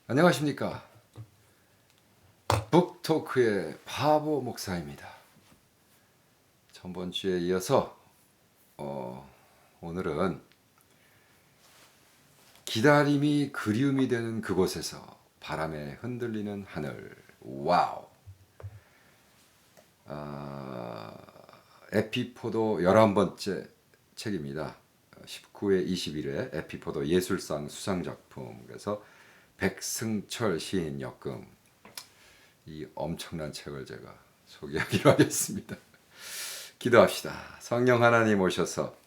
안녕하십니까. 북토크의 바보 목사입니다. 전번 주에 이어서 오늘은 기다림이 그리움이 되는 그곳에서 바람에 흔들리는 하늘. 와우. 에피포도 11번째 책입니다. 19회 21회 에피포도 예술상 수상작품. 그래서 백승철 시인 역금, 이 엄청난 책을 제가 소개하기로 하겠습니다. 기도합시다. 성령 하나님 오셔서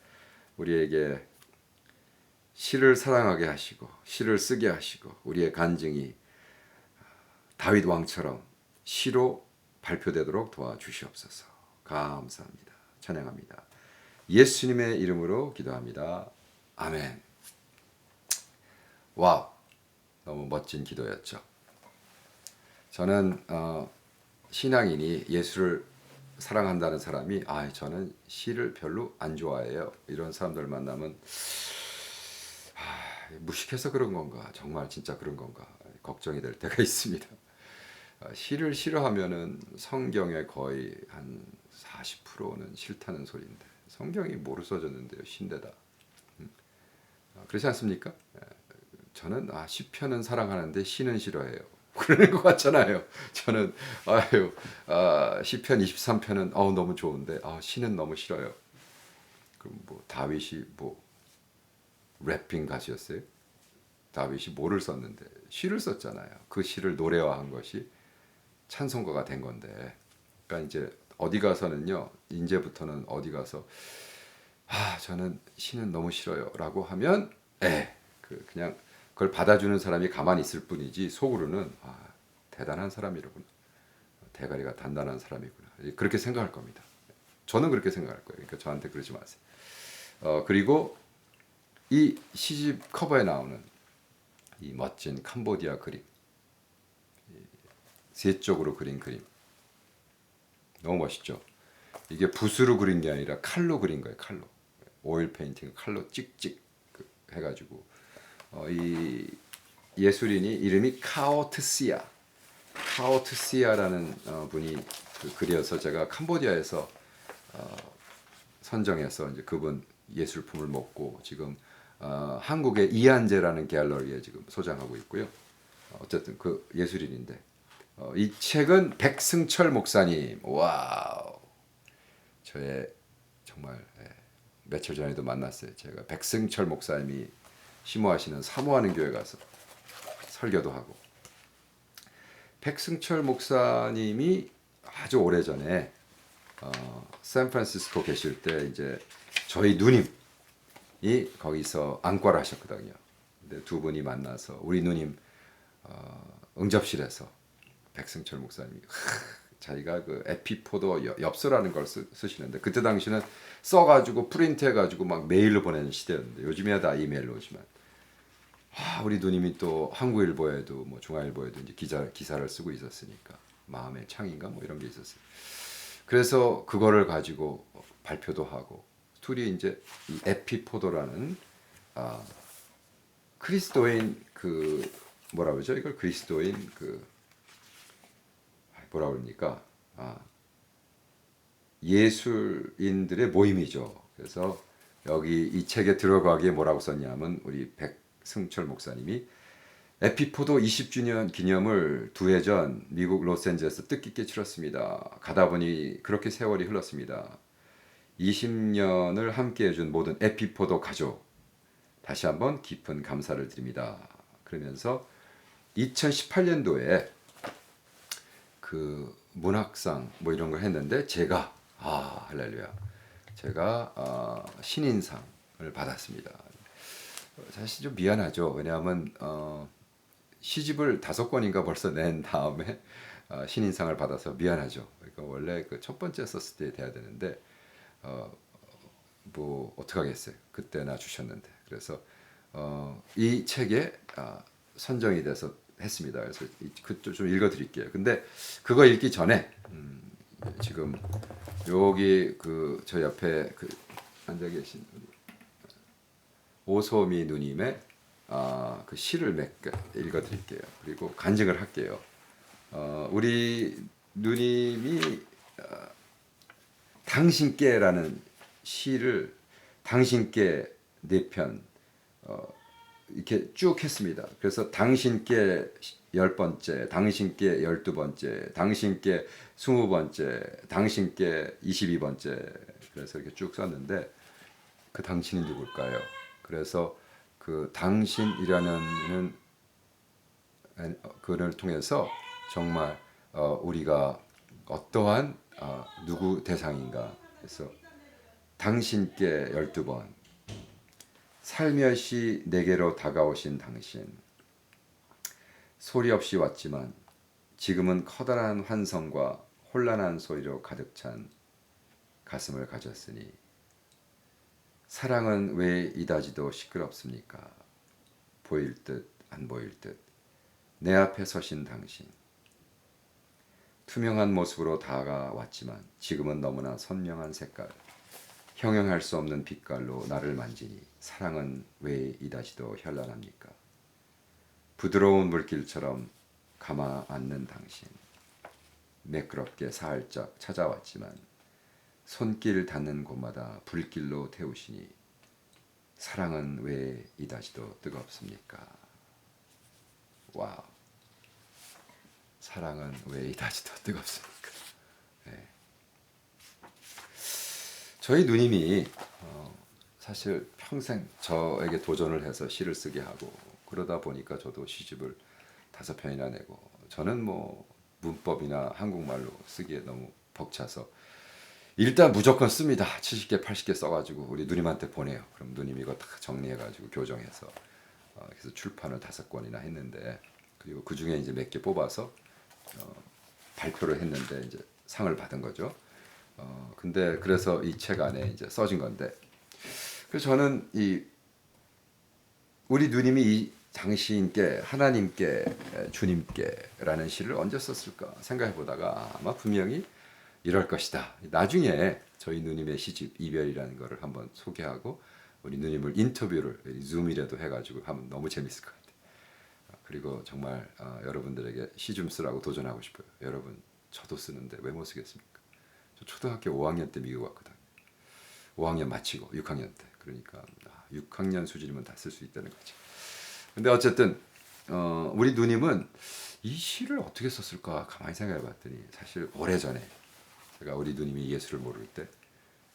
우리에게 시를 사랑하게 하시고 시를 쓰게 하시고 우리의 간증이 다윗 왕처럼 시로 발표되도록 도와주시옵소서. 감사합니다. 찬양합니다. 예수님의 이름으로 기도합니다. 아멘. 와우, 너무 멋진 기도였죠. 저는 신앙인이 예수를 사랑한다는 사람이 저는 시를 별로 안 좋아해요. 이런 사람들 만나면 무식해서 그런 건가, 정말 진짜 그런 건가 걱정이 될 때가 있습니다. 시를 싫어하면은 성경의 거의 한 40%는 싫다는 소리인데, 성경이 뭐로 써졌는데요, 신데다. 그렇지 않습니까? 저는 시편은 사랑하는데 시는 싫어해요. 그러는 것 같잖아요. 저는 시편 23편은 너무 좋은데 시는 너무 싫어요. 그럼 뭐 다윗이 뭐 래핑 가수였어요? 다윗이 뭐를 썼는데 시를 썼잖아요. 그 시를 노래화한 것이 찬송가가 된 건데, 그러니까 이제 어디 가서는요, 이제부터는 어디 가서 저는 시는 너무 싫어요라고 하면 그냥 그걸 받아주는 사람이 가만히 있을 뿐이지 속으로는 대단한 사람이로구나, 대가리가 단단한 사람이구나, 그렇게 생각할 겁니다. 저는 그렇게 생각할 거예요. 그러니까 저한테 그러지 마세요. 그리고 이 시집 커버에 나오는 이 멋진 캄보디아 그림, 세 쪽으로 그린 그림 너무 멋있죠. 이게 붓으로 그린 게 아니라 칼로 그린 거예요. 칼로, 오일 페인팅 칼로 찍찍 해가지고 이 예술인이 이름이 카오트시아라는 분이 그려서 제가 캄보디아에서 선정해서 이제 그분 예술품을 먹고 지금 한국의 이한재라는 갤러리에 지금 소장하고 있고요. 어쨌든 그 예술인인데 이 책은 백승철 목사님, 와우, 저의 정말 며칠 전에도 만났어요. 제가 백승철 목사님이 심호하시는 사모하는 교회 가서 설교도 하고, 백승철 목사님이 아주 오래전에 샌프란시스코 계실 때 이제 저희 누님이 거기서 안과를 하셨거든요. 근데 두 분이 만나서 우리 누님 응접실에서 백승철 목사님이 자기가 그 에피포도 엽서라는 걸 쓰시는데, 그때 당시는 써가지고 프린트해가지고 막 메일로 보내는 시대였는데, 요즘에야 다 이메일로 오지만 우리 누님이 또 한국일보에도 뭐 중앙일보에도 이제 기사를 쓰고 있었으니까 마음의 창인가 뭐 이런 게 있었어요. 그래서 그거를 가지고 발표도 하고, 둘이 이제 이 에피포도라는 그리스도인 그 뭐라 그러죠? 이걸 그리스도인 그 뭐라 그럽니까? 예술인들의 모임이죠. 그래서 여기 이 책에 들어가기에 뭐라고 썼냐면, 우리 백승철 목사님이 에피포도 20주년 기념을 2해 전 미국 로스앤젤레스 뜻깊게 치렀습니다. 가다 보니 그렇게 세월이 흘렀습니다. 20년을 함께 해준 모든 에피포도 가족, 다시 한번 깊은 감사를 드립니다. 그러면서 2018년도에 그 문학상 뭐 이런 걸 했는데, 제가 할렐루야, 제가 신인상을 받았습니다. 사실 좀 미안하죠. 왜냐하면 시집을 5권인가 벌써 낸 다음에 신인상을 받아서 미안하죠. 그러니까 원래 그 첫 번째 썼을 때 돼야 되는데 뭐 어떡하겠어요. 그때나 주셨는데. 그래서 이 책에 선정이 돼서 했습니다. 그래서 그쪽 좀 읽어드릴게요. 근데 그거 읽기 전에 지금 여기 그 저 옆에 그 앉아 계신 오소미 누님의 그 시를 몇 개 읽어드릴게요. 그리고 간증을 할게요. 우리 누님이 당신께라는 시를 당신께 4편 이렇게 쭉 했습니다. 그래서 당신께 10번째, 당신께 12번째, 당신께 20번째, 당신께 22번째 그래서 이렇게 쭉 썼는데 그 당신이 누굴까요? 그래서 그 당신이라는 그를 통해서 정말 우리가 어떠한 누구 대상인가 그래서 당신께 12번 살며시 내게로 다가오신 당신 소리 없이 왔지만 지금은 커다란 환성과 혼란한 소리로 가득 찬 가슴을 가졌으니 사랑은 왜 이다지도 시끄럽습니까? 보일 듯 안 보일 듯 내 앞에 서신 당신 투명한 모습으로 다가왔지만 지금은 너무나 선명한 색깔 형용할 수 없는 빛깔로 나를 만지니 사랑은 왜 이다지도 현란합니까? 부드러운 물길처럼 감아 안는 당신 매끄럽게 살짝 찾아왔지만 손길 닿는 곳마다 불길로 태우시니 사랑은 왜 이다지도 뜨겁습니까? 와우. 사랑은 왜 이다지도 뜨겁습니까? 네. 저희 누님이 사실 평생 저에게 도전을 해서 시를 쓰게 하고 그러다 보니까 저도 시집을 5편이나 내고 저는 뭐 문법이나 한국말로 쓰기에 너무 벅차서 일단 무조건 씁니다. 70개, 80개 써가지고 우리 누님한테 보내요. 그럼 누님이 이거 다 정리해가지고 교정해서 그래서 출판을 5권이나 했는데 그리고 그 중에 이제 몇 개 뽑아서 발표를 했는데 이제 상을 받은 거죠. 근데 그래서 이 책 안에 이제 써진 건데 그래서 저는 이 우리 누님이 이 당신께 하나님께 주님께라는 시를 언제 썼을까 생각해 보다가 아마 분명히 이럴 것이다. 나중에 저희 누님의 시집 이별이라는 거를 한번 소개하고 우리 누님을 인터뷰를 줌이라도 해가지고 하면 너무 재밌을 것 같아요. 그리고 정말 여러분들에게 시 좀 쓰라고 도전하고 싶어요. 여러분 저도 쓰는데 왜 못 쓰겠습니까? 저 초등학교 5학년 때 미국 왔거든요. 5학년 마치고 6학년 때 그러니까 6학년 수준이면 다 쓸 수 있다는 거죠. 근데 어쨌든 우리 누님은 이 시를 어떻게 썼을까 가만히 생각해 봤더니 사실 오래전에 제가 우리 누님이 예수를 모를 때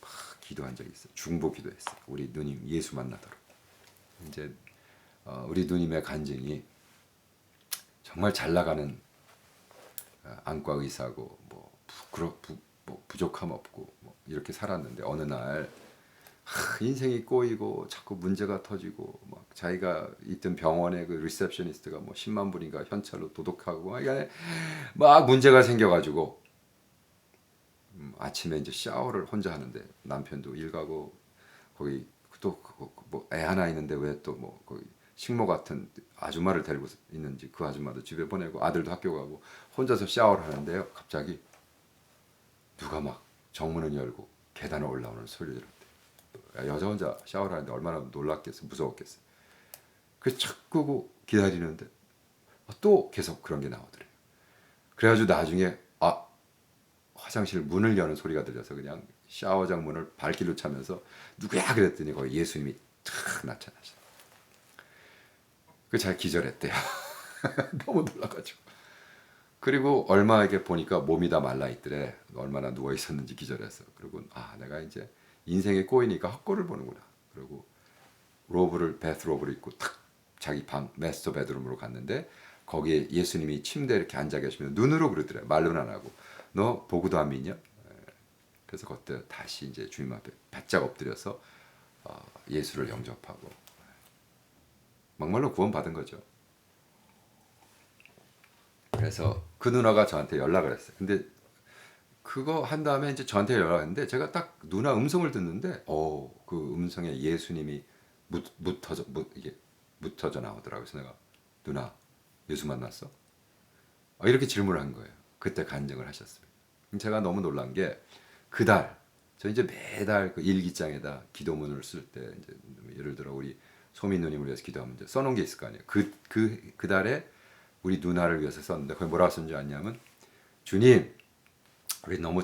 막 기도한 적이 있어요. 중보 기도했어요. 우리 누님 예수 만나도록. 이제 우리 누님의 간증이 정말 잘 나가는 안과 의사고 뭐 부족함 없고 뭐 이렇게 살았는데 어느 날 인생이 꼬이고 자꾸 문제가 터지고 막 자기가 있던 병원의 그 리셉셔니스트가 뭐 10만 불인가 현찰로 도둑하고 막 문제가 생겨가지고 아침에 이제 샤워를 혼자 하는데 남편도 일 가고 거기 또 뭐 애 하나 있는데 왜 또 뭐 거기 식모 같은 아줌마를 데리고 있는지 그 아줌마도 집에 보내고 아들도 학교 가고 혼자서 샤워를 하는데요. 갑자기 누가 막 정문을 열고 계단을 올라오는 소리를 들었대. 여자 혼자 샤워를 하는데 얼마나 놀랐겠어, 무서웠겠어. 그래서 착 끄고 기다리는데 또 계속 그런 게 나오더래요. 그래가지고 나중에 화장실 문을 여는 소리가 들려서 그냥 샤워장 문을 발길로 차면서 누구야 그랬더니 거기 예수님이 탁 나타나셨어요. 그 잘 기절했대요. 너무 놀라가지고. 그리고 얼마 이렇게 보니까 몸이 다 말라 있더래. 얼마나 누워 있었는지 기절했어. 그리고 내가 이제 인생에 꼬이니까 헛거를 보는구나. 그리고 베스로브를 입고 탁 자기 방 마스터 베드룸으로 갔는데 거기에 예수님이 침대에 이렇게 앉아 계시면 눈으로 그러더래. 말로는 안 하고 너 보고도 안 믿냐? 그래서 그때 다시 이제 주님 앞에 바짝 엎드려서 예수를 영접하고 막말로 구원받은 거죠. 그래서 그 누나가 저한테 연락을 했어요. 근데 그거 한 다음에 이제 저한테 연락했는데 제가 딱 누나 음성을 듣는데 그 음성에 예수님이 이게 묻어져 나오더라고요. 그래서 내가 누나 예수 만났어? 이렇게 질문을 한 거예요. 그때 간증을 하셨습니다. 제가 너무 놀란 게 그달 저 이제 매달 그 일기장에다 기도문을 쓸 때 이제 예를 들어 우리 소민 누님을 위해서 기도하면 이제 써놓은 게 있을 거 아니에요. 그 달에 우리 누나를 위해서 썼는데 거기 뭐라고 쓴 줄 아냐면 주님 우리 너무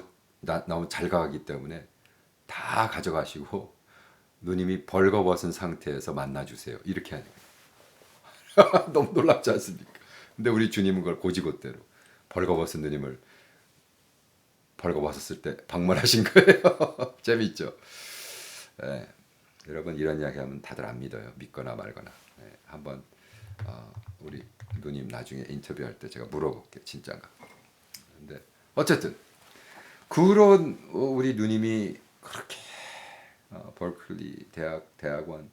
잘 가기 때문에 다 가져가시고 누님이 벌거벗은 상태에서 만나주세요. 이렇게 하는 거예요. 너무 놀랍지 않습니까? 근데 우리 주님은 그걸 고지고대로 벌거벗은 누님을 벌거벗었을 때 방문하신 거예요. 재밌죠? 예, 여러분 이런 이야기하면 다들 안 믿어요. 믿거나 말거나. 예, 한번 우리 누님 나중에 인터뷰할 때 제가 물어볼게요. 진짜가. 근데 어쨌든 그런 우리 누님이 그렇게 벌클리 대학원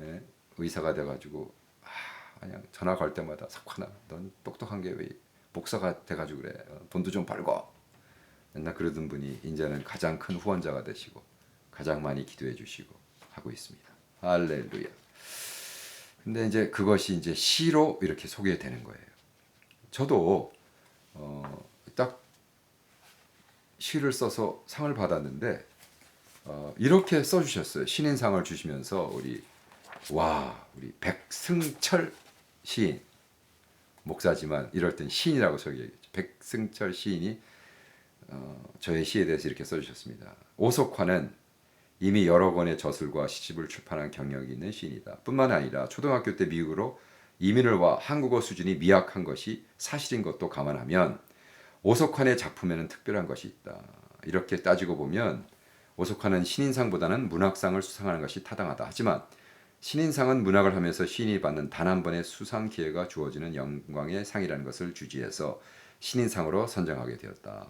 예, 의사가 돼가지고 그냥 전화 걸 때마다 석환아 넌 똑똑한 게 왜 목사가 돼가지고 그래 돈도 좀 벌고 맨날 그러던 분이 이제는 가장 큰 후원자가 되시고 가장 많이 기도해 주시고 하고 있습니다. 할렐루야. 근데 이제 그것이 이제 시로 이렇게 소개되는 거예요. 저도 딱 시를 써서 상을 받았는데 이렇게 써주셨어요. 신인상을 주시면서 우리 백승철 시인 목사지만 이럴 땐 시인이라고 소개했죠. 백승철 시인이 저의 시에 대해서 이렇게 써주셨습니다. 오석환은 이미 여러 권의 저술과 시집을 출판한 경력이 있는 시인이다. 뿐만 아니라 초등학교 때 미국으로 이민을 와 한국어 수준이 미약한 것이 사실인 것도 감안하면 오석환의 작품에는 특별한 것이 있다. 이렇게 따지고 보면 오석환은 신인상보다는 문학상을 수상하는 것이 타당하다. 하지만 신인상은 문학을 하면서 시인이 받는 단 한 번의 수상 기회가 주어지는 영광의 상이라는 것을 주지해서 신인상으로 선정하게 되었다.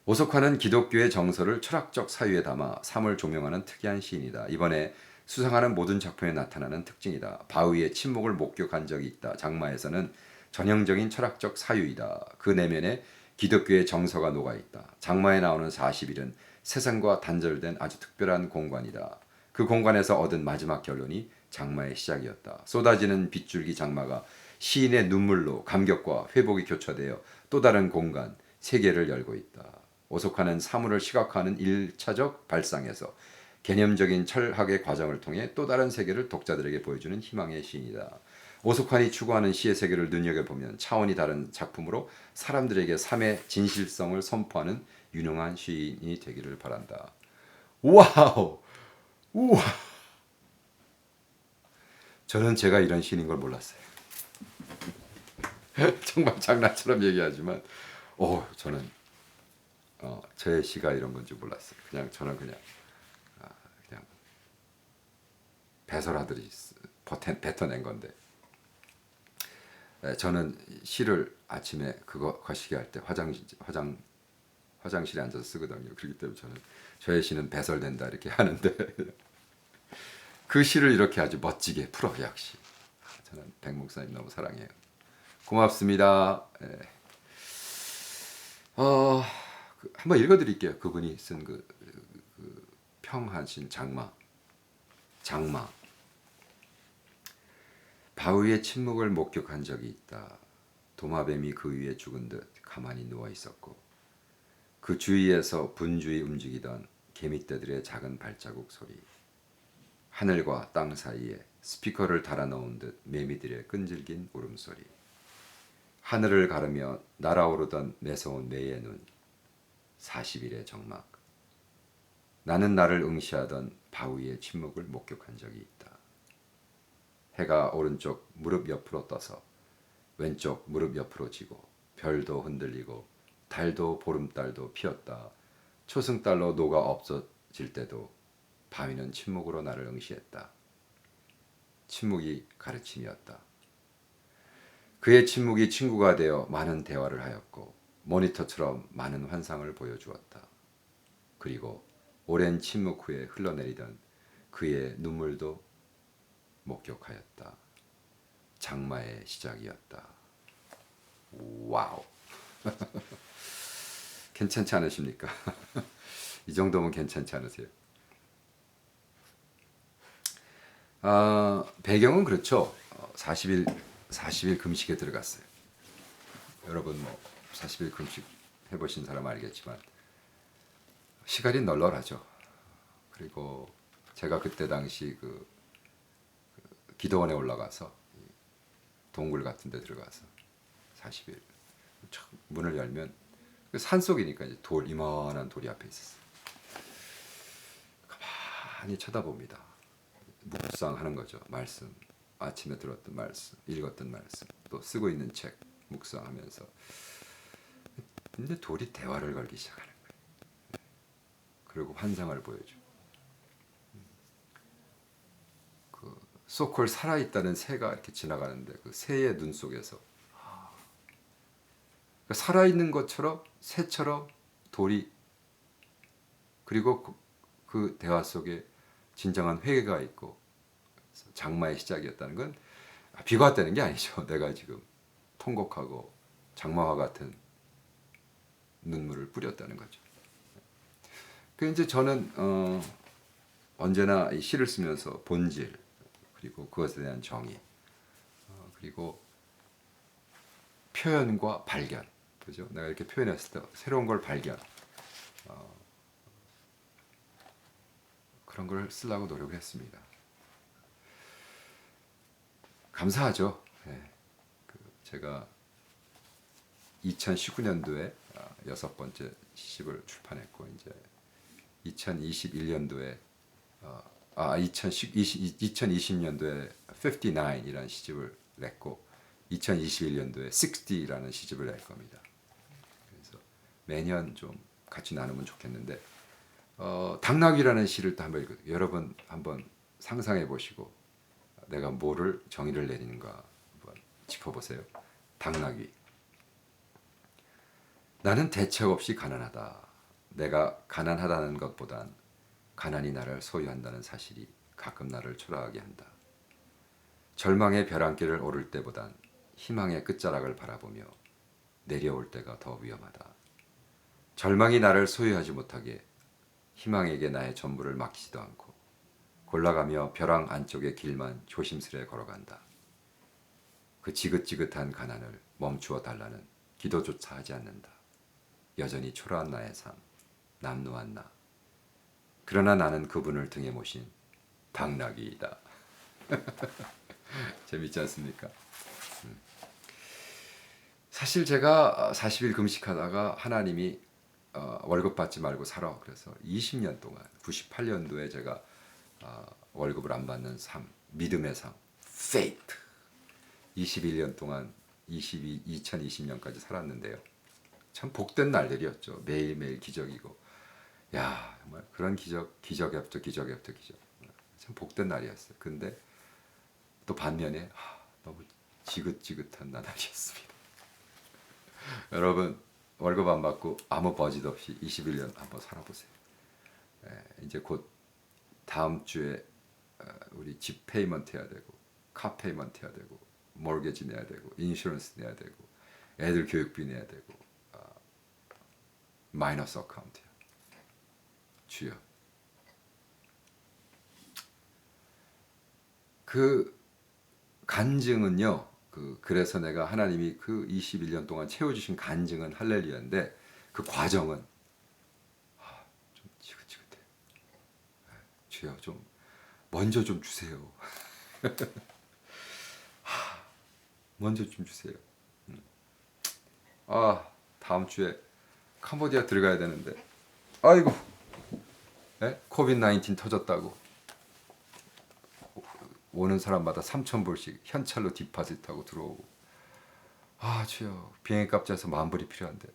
오석환은 기독교의 정서를 철학적 사유에 담아 삶을 조명하는 특이한 시인이다. 이번에 수상하는 모든 작품에 나타나는 특징이다. 바위의 침묵을 목격한 적이 있다. 장마에서는 전형적인 철학적 사유이다. 그 내면에 기독교의 정서가 녹아있다. 장마에 나오는 40일은 세상과 단절된 아주 특별한 공간이다. 그 공간에서 얻은 마지막 결론이 장마의 시작이었다. 쏟아지는 빗줄기 장마가 시인의 눈물로 감격과 회복이 교차되어 또 다른 공간, 세계를 열고 있다. 오석환은 사물을 시각화하는 1차적 발상에서 개념적인 철학의 과정을 통해 또 다른 세계를 독자들에게 보여주는 희망의 시인이다. 오석환이 추구하는 시의 세계를 눈여겨보면 차원이 다른 작품으로 사람들에게 삶의 진실성을 선포하는 유능한 시인이 되기를 바란다. 와우! 우와! 저는 제가 이런 시인인 걸 몰랐어요. 정말 장난처럼 얘기하지만 저는 제 시가 이런 건지 몰랐어요. 저는 그냥 배설하듯이 뱉어낸 건데 저는 시를 아침에 그거 거시기 할 때 화장실에 앉아서 쓰거든요. 그렇기 때문에 저의 시는 배설된다 이렇게 하는데 그 시를 이렇게 아주 멋지게 풀어 역시 저는 백 목사님 너무 사랑해요. 고맙습니다. 한번 읽어드릴게요. 그분이 쓴 그 평하신 장마. 바위의 침묵을 목격한 적이 있다. 도마뱀이 그 위에 죽은 듯 가만히 누워 있었고 그 주위에서 분주히 움직이던 개미떼들의 작은 발자국 소리, 하늘과 땅 사이에 스피커를 달아놓은 듯 매미들의 끈질긴 울음소리, 하늘을 가르며 날아오르던 매서운 매의 눈, 40일의 정막. 나는 나를 응시하던 바위의 침묵을 목격한 적이 있다. 해가 오른쪽 무릎 옆으로 떠서 왼쪽 무릎 옆으로 지고 별도 흔들리고 달도 보름달도 피었다. 초승달로 녹아 없어질 때도 바위는 침묵으로 나를 응시했다. 침묵이 가르침이었다. 그의 침묵이 친구가 되어 많은 대화를 하였고 모니터처럼 많은 환상을 보여주었다. 그리고 오랜 침묵 후에 흘러내리던 그의 눈물도 목격하였다. 장마의 시작이었다. 와우. 괜찮지 않으십니까? 이 정도면 괜찮지 않으세요? 배경은 그렇죠. 40일 금식에 들어갔어요. 여러분 40일 금식 해보신 사람 알겠지만 시간이 널널하죠. 그리고 제가 그때 당시 기도원에 올라가서 동굴 같은 데 들어가서 40일 문을 열면 산속이니까 이제 이만한 돌이 앞에 있었어요. 가만히 쳐다봅니다. 묵상하는 거죠. 말씀, 아침에 들었던 말씀, 읽었던 말씀, 또 쓰고 있는 책 묵상하면서. 근데 돌이 대화를 걸기 시작하는 거예요. 그리고 환상을 보여줘. 그 소콜 살아있다는 새가 이렇게 지나가는데 그 새의 눈 속에서 그러니까 살아있는 것처럼 새처럼 돌이, 그리고 그 대화 속에 진정한 회개가 있고 장마의 시작이었다는 건 비가 왔다는 게 아니죠. 내가 지금 통곡하고 장마와 같은 눈물을 뿌렸다는 거죠. 그 이제 저는 언제나 이 시를 쓰면서 본질, 그리고 그것에 대한 정의, 그리고 표현과 발견, 그죠? 내가 이렇게 표현했을 때 새로운 걸 발견, 그런 걸 쓰려고 노력했습니다. 감사하죠. 네. 제가 2019년도에 6번째 시집을 출판했고, 이제 2021년도에 2020년도에 59이라는 시집을 냈고, 2021년도에 60라는 시집을 낼 겁니다. 그래서 매년 좀 같이 나누면 좋겠는데, 당나귀라는 시를 또 한번 여러분 한번 상상해 보시고 내가 뭐를 정의를 내리는가 한번 짚어보세요. 당나귀. 나는 대책 없이 가난하다. 내가 가난하다는 것보단 가난이 나를 소유한다는 사실이 가끔 나를 초라하게 한다. 절망의 벼랑길을 오를 때보단 희망의 끝자락을 바라보며 내려올 때가 더 위험하다. 절망이 나를 소유하지 못하게 희망에게 나의 전부를 맡기지도 않고 골라가며 벼랑 안쪽의 길만 조심스레 걸어간다. 그 지긋지긋한 가난을 멈추어 달라는 기도조차 하지 않는다. 여전히 초라한 나의 삶, 남루한 나. 그러나 나는 그분을 등에 모신 당나귀이다. 재밌지 않습니까? 사실 제가 40일 금식하다가 하나님이 월급 받지 말고 살아. 그래서 20년 동안 98년도에 제가 월급을 안 받는 삶, 믿음의 삶, faith. 21년 동안 2020년까지 살았는데요. 참 복된 날들이었죠. 매일매일 기적이고. 야, 정말 그런 기적이 없죠. 기적. 참 복된 날이었어요. 근데 또 반면에 너무 지긋지긋한 나날이었습니다. 여러분, 월급 안 받고 아무 버짓 없이 21년 한번 살아보세요. 이제 곧 다음 주에 우리 집 페이먼트 해야 되고, 카 페이먼트 해야 되고, 모르게지 내야 되고, 인슈런스 내야 되고, 애들 교육비 내야 되고, 마이너스 어카운트야. 주여. 그 간증은요. 그래서 내가 하나님이 그 21년 동안 채워주신 간증은 할렐루야인데 그 과정은 좀 지긋지긋해. 주여 좀 먼저 좀 주세요. 먼저 좀 주세요. 다음 주에 캄보디아 들어가야 되는데 아이고 코비드 19 터졌다고 오는 사람마다 3,000불씩 현찰로 디파짓하고 들어오고 주여 비행기값 재서 10,000불이 필요한데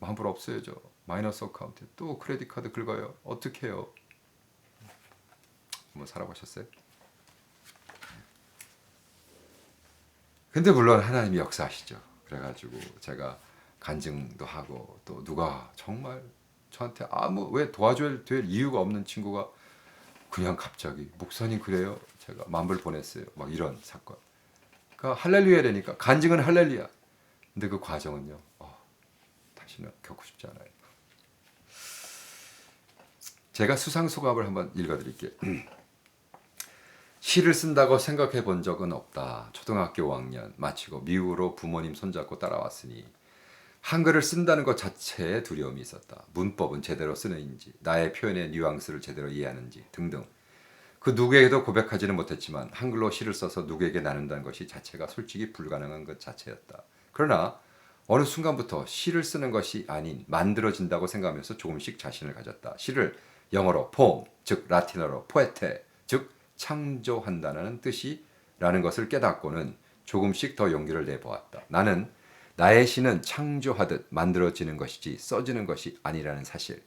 10,000불 없어요. 저 마이너스 어카운트에 또 크레딧 카드 긁어요. 어떻게 해요? 한번 살아보셨어요? 근데 물론 하나님이 역사하시죠. 그래가지고 제가 간증도 하고 또 누가 정말 저한테 왜 도와줘야 될 이유가 없는 친구가 그냥 갑자기 목사님 그래요? 제가 10,000불 보냈어요. 막 이런 사건. 그러니까 할렐루야라니까 간증은 할렐루야. 근데 그 과정은요. 다시는 겪고 싶지 않아요. 제가 수상소감을 한번 읽어드릴게요. 시를 쓴다고 생각해 본 적은 없다. 초등학교 5학년 마치고 미국으로 부모님 손잡고 따라왔으니 한글을 쓴다는 것 자체에 두려움이 있었다. 문법은 제대로 쓰는지, 나의 표현의 뉘앙스를 제대로 이해하는지 등등. 그 누구에게도 고백하지는 못했지만 한글로 시를 써서 누구에게 나눈다는 것이 자체가 솔직히 불가능한 것 자체였다. 그러나 어느 순간부터 시를 쓰는 것이 아닌 만들어진다고 생각하면서 조금씩 자신을 가졌다. 시를 영어로 포엠, 즉 라틴어로 포에테, 즉 창조한다는 뜻이라는 것을 깨닫고는 조금씩 더 용기를 내보았다. 나는 나의 시는 창조하듯 만들어지는 것이지 써지는 것이 아니라는 사실.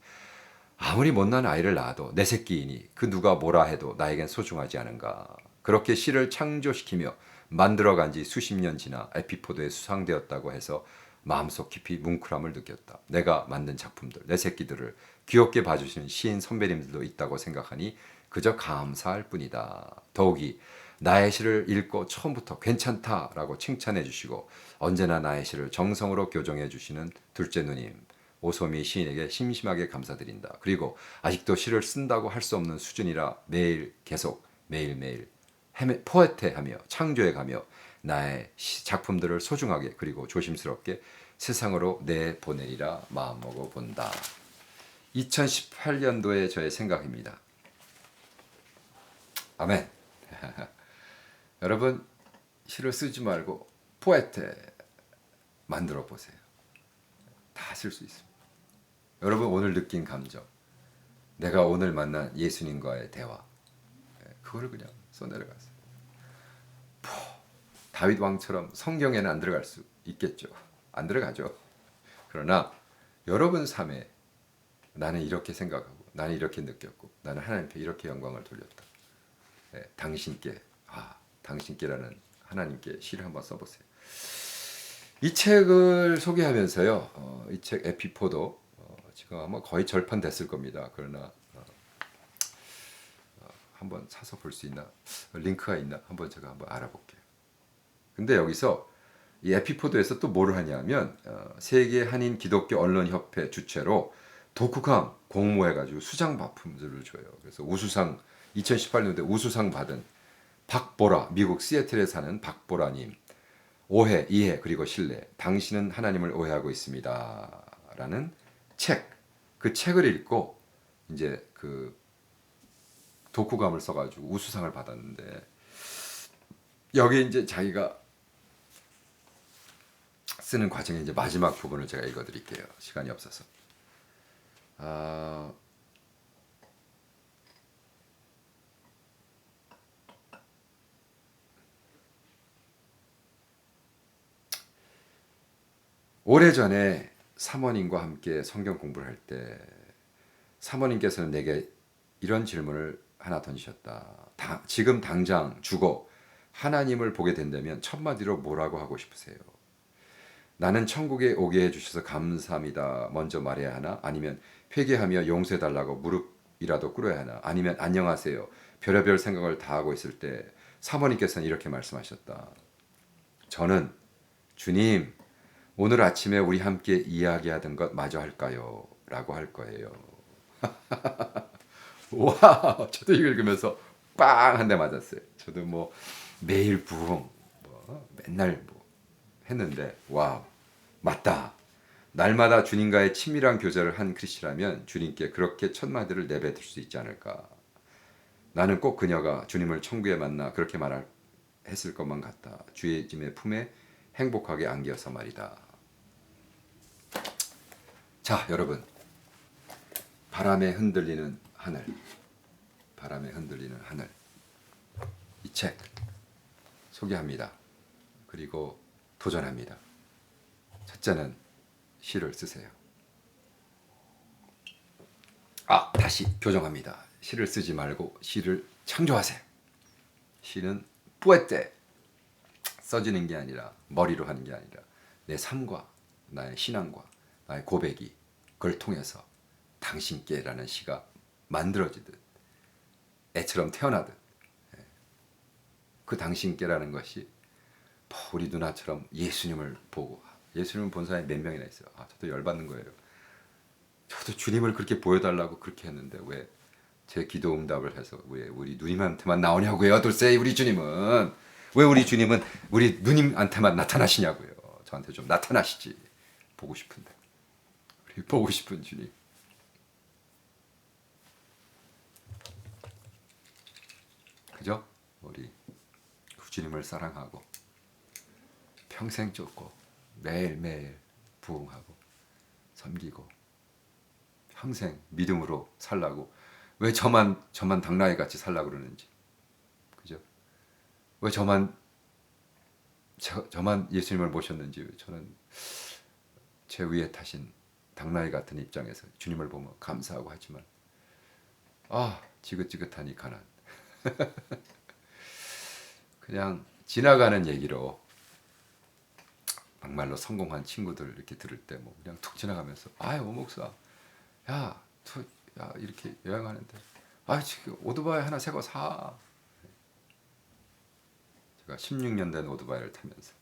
아무리 못난 아이를 낳아도 내 새끼이니 그 누가 뭐라 해도 나에겐 소중하지 않은가. 그렇게 시를 창조시키며 만들어간 지 수십 년 지나 에피포드에 수상되었다고 해서 마음속 깊이 뭉클함을 느꼈다. 내가 만든 작품들, 내 새끼들을 귀엽게 봐주시는 시인 선배님들도 있다고 생각하니 그저 감사할 뿐이다. 더욱이 나의 시를 읽고 처음부터 괜찮다라고 칭찬해 주시고 언제나 나의 시를 정성으로 교정해 주시는 둘째 누님 오소미 시인에게 심심하게 감사드린다. 그리고 아직도 시를 쓴다고 할 수 없는 수준이라 매일 계속 매일매일 포에테하며 창조해가며 나의 작품들을 소중하게 그리고 조심스럽게 세상으로 내보내리라 마음먹어 본다. 2018년도의 저의 생각입니다. 아멘. 여러분 시를 쓰지 말고 포에테 만들어 보세요. 다 쓸 수 있습니다. 여러분 오늘 느낀 감정, 내가 오늘 만난 예수님과의 대화, 그거를 그냥 써내려가세요. 다윗 왕처럼 성경에는 안 들어갈 수 있겠죠. 안 들어가죠. 그러나 여러분 삶에 나는 이렇게 생각하고 나는 이렇게 느꼈고 나는 하나님께 이렇게 영광을 돌렸다. 당신께라는 하나님께 시를 한번 써보세요. 이 책을 소개하면서요. 이 책 에피포도 지금 아마 거의 절판 됐을 겁니다. 그러나 한번 사서 볼 수 있나? 링크가 있나? 제가 한번 알아볼게요. 근데 여기서 이 에피포드에서 또 뭐를 하냐면 세계 한인 기독교 언론협회 주최로 독후감 공모해가지고 수상 작품들을 줘요. 그래서 우수상 2018년도에 우수상 받은 박보라 미국 시애틀에 사는 박보라님 오해, 이해 그리고 신뢰 당신은 하나님을 오해하고 있습니다라는 책. 그 책을 읽고 이제 그 독후감을 써가지고 우수상을 받았는데 여기 이제 자기가 쓰는 과정의 이제 마지막 부분을 제가 읽어드릴게요. 시간이 없어서. 오래전에 사모님과 함께 성경 공부를 할 때 사모님께서는 내게 이런 질문을 하나 던지셨다. 지금 당장 죽어 하나님을 보게 된다면 첫마디로 뭐라고 하고 싶으세요? 나는 천국에 오게 해주셔서 감사합니다. 먼저 말해야 하나? 아니면 회개하며 용서해달라고 무릎이라도 꿇어야 하나? 아니면 안녕하세요. 별의별 생각을 다 하고 있을 때 사모님께서는 이렇게 말씀하셨다. 저는 주님 오늘 아침에 우리 함께 이야기하던 것 마저 할까요? 라고 할 거예요. 와, 저도 이걸 읽으면서 빵 한 대 맞았어요. 저도 뭐 매일 부흥 맨날 했는데 와 맞다. 날마다 주님과의 친밀한 교제를 한 크리스라면 주님께 그렇게 첫 마디를 내뱉을 수 있지 않을까. 나는 꼭 그녀가 주님을 천국에 만나 그렇게 했을 것만 같다. 주의 짐의 품에 행복하게 안겨서 말이다. 자, 여러분. 바람에 흔들리는 하늘. 바람에 흔들리는 하늘. 이 책 소개합니다. 그리고 도전합니다. 첫째는 시를 쓰세요. 다시 교정합니다. 시를 쓰지 말고 시를 창조하세요. 시는 뿌에떼 써지는 게 아니라 머리로 하는 게 아니라 내 삶과 나의 신앙과 나의 고백이 그걸 통해서 당신께라는 시가 만들어지듯 애처럼 태어나듯 그 당신께라는 것이 우리 누나처럼 예수님을 보고 예수님을 본 사람이 몇 명이나 있어요. 저도 열받는 거예요. 저도 주님을 그렇게 보여달라고 그렇게 했는데 왜 제 기도 응답을 해서 왜 우리 누님한테만 나오냐고요. 돌쇠 우리 주님은 왜 우리 주님은 우리 누님한테만 나타나시냐고요. 저한테 좀 나타나시지. 보고 싶은데 우리 보고 싶은 주님. 그죠? 우리 주님을 사랑하고 평생 쫓고 매일매일 부응하고 섬기고 평생 믿음으로 살라고 왜 저만 당나귀 같이 살라고 그러는지 그죠? 왜 저만 예수님을 모셨는지 저는 제 위에 타신 당나귀 같은 입장에서 주님을 보면 감사하고 하지만 지긋지긋한 이 가난 그냥 지나가는 얘기로 막말로 성공한 친구들 이렇게 들을 때 뭐 그냥 툭 지나가면서 오 목사 야 이렇게 여행하는데 지금 오토바이 하나 새 거 사. 제가 16년 된 오토바이를 타면서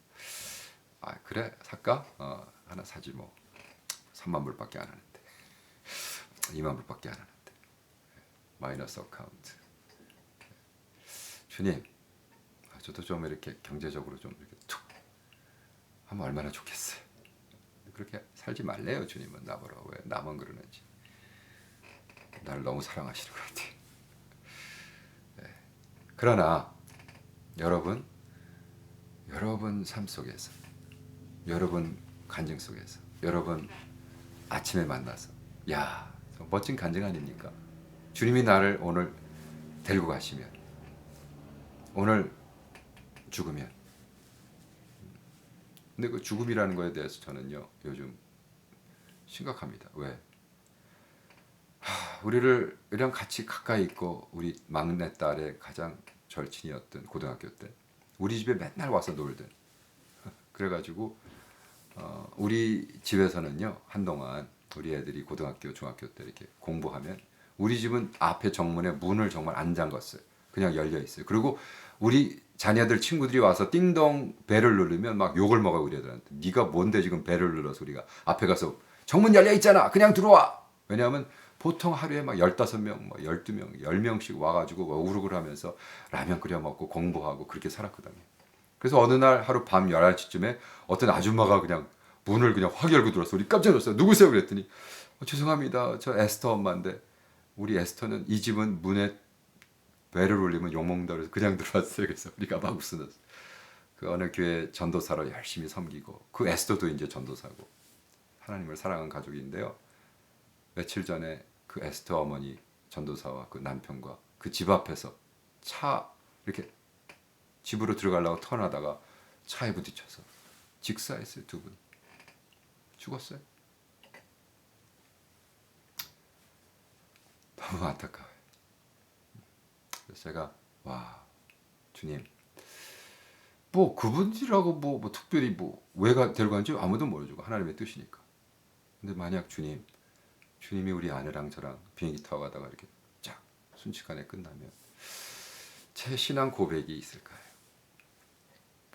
그래 살까? 하나 사지 뭐 3만 불밖에 안 하는데 2만 불밖에 안 하는데 마이너스 어카운트. 주님 저도 좀 이렇게 경제적으로 좀 이렇게 툭 하면 얼마나 좋겠어요. 그렇게 살지 말래요. 주님은 나보러 왜 나만 그러는지. 나를 너무 사랑하시는 것 같아요. 네. 그러나 여러분 삶 속에서 여러분 간증 속에서 여러분 아침에 만나서 멋진 간증 아닙니까? 주님이 나를 오늘 데리고 가시면 오늘 죽으면 근데 그 죽음이라는 거에 대해서 저는요 요즘 심각합니다. 왜? 우리랑 같이 가까이 있고 우리 막내딸의 가장 절친이었던 고등학교 때 우리 집에 맨날 와서 놀던 그래가지고 우리 집에서는요 한동안 우리 애들이 고등학교 중학교 때 이렇게 공부하면 우리 집은 앞에 정문에 문을 정말 안 잠갔어요. 그냥 열려 있어요. 그리고 우리 자녀들 친구들이 와서 띵동 벨을 누르면 막 욕을 먹어 우리 애들한테. 네가 뭔데 지금 벨을 눌러서 우리가 앞에 가서 정문 열려 있잖아. 그냥 들어와. 왜냐하면 보통 하루에 막 15명, 12명, 10명씩 와가지고 우르르 하면서 라면 끓여 먹고 공부하고 그렇게 살았거든요. 그래서 어느 날 하루 밤 11시쯤에 어떤 아줌마가 그냥 문을 그냥 확 열고 들어왔어. 우리 깜짝 놀랐어요. 누구세요? 그랬더니 죄송합니다. 저 에스터 엄마인데 우리 에스터는 이 집은 문에 벨을 울리면 욕먹는다 그래서 그냥 들어왔어요. 그래서 우리가 막 웃으면서 그 어느 교회 전도사로 열심히 섬기고 그 에스터도 이제 전도사고 하나님을 사랑하는 가족인데요. 며칠 전에 그 에스터 어머니 전도사와 그 남편과 그 집 앞에서 차 이렇게 집으로 들어가려고 턴하다가 차에 부딪혀서 직사했어요. 두 분 죽었어요. 너무 안타까워요. 그래서 제가 주님 뭐 그분이라고 뭐 특별히 뭐 왜 데려간지 아무도 모르죠. 하나님의 뜻이니까. 근데 만약 주님이 우리 아내랑 저랑 비행기 타고 가다가 이렇게 쫙 순식간에 끝나면 제 신앙 고백이 있을까요?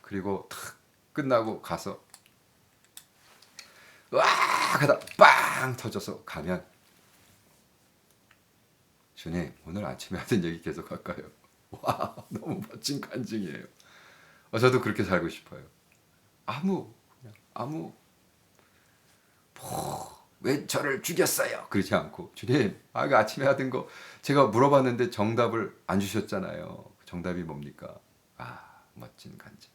그리고 탁 끝나고 가서 하다 빵 터져서 가면 주님 오늘 아침에 하던 얘기 계속 할까요? 너무 멋진 간증이에요. 저도 그렇게 살고 싶어요. 왜 저를 죽였어요? 그러지 않고 주님 그 아침에 하던 거 제가 물어봤는데 정답을 안 주셨잖아요. 정답이 뭡니까? 멋진 간증.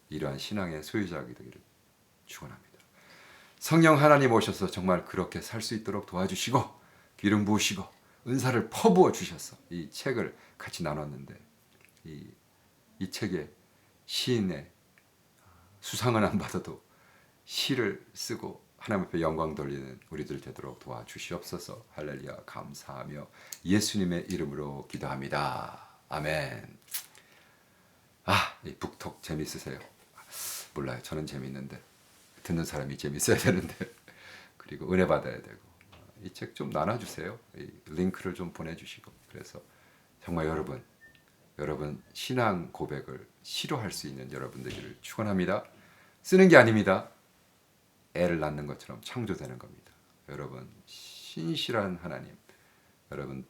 이러한 신앙의 소유자가 되기를 축원합니다. 성령 하나님 오셔서 정말 그렇게 살 수 있도록 도와주시고 기름 부으시고 은사를 퍼부어 주셔서 이 책을 같이 나눴는데 이 책에 시인의 수상은 안 받아도 시를 쓰고 하나님 앞에 영광 돌리는 우리들 되도록 도와주시옵소서. 할렐루야 감사하며 예수님의 이름으로 기도합니다. 아멘. 이 북톡 재밌으세요? 몰라요. 저는 재밌는데 듣는 사람이 재밌어야 되는데 그리고 은혜 받아야 되고 이 책 좀 나눠주세요. 이 링크를 좀 보내주시고 그래서 정말 여러분 신앙 고백을 시로 할 수 있는 여러분 되기를 축원합니다. 쓰는 게 아닙니다. 애를 낳는 것처럼 창조되는 겁니다. 여러분 신실한 하나님 여러분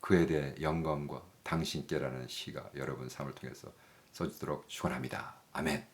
그에 대해 영광과 당신께라는 시가 여러분 삶을 통해서 써지도록 축원합니다. 아멘.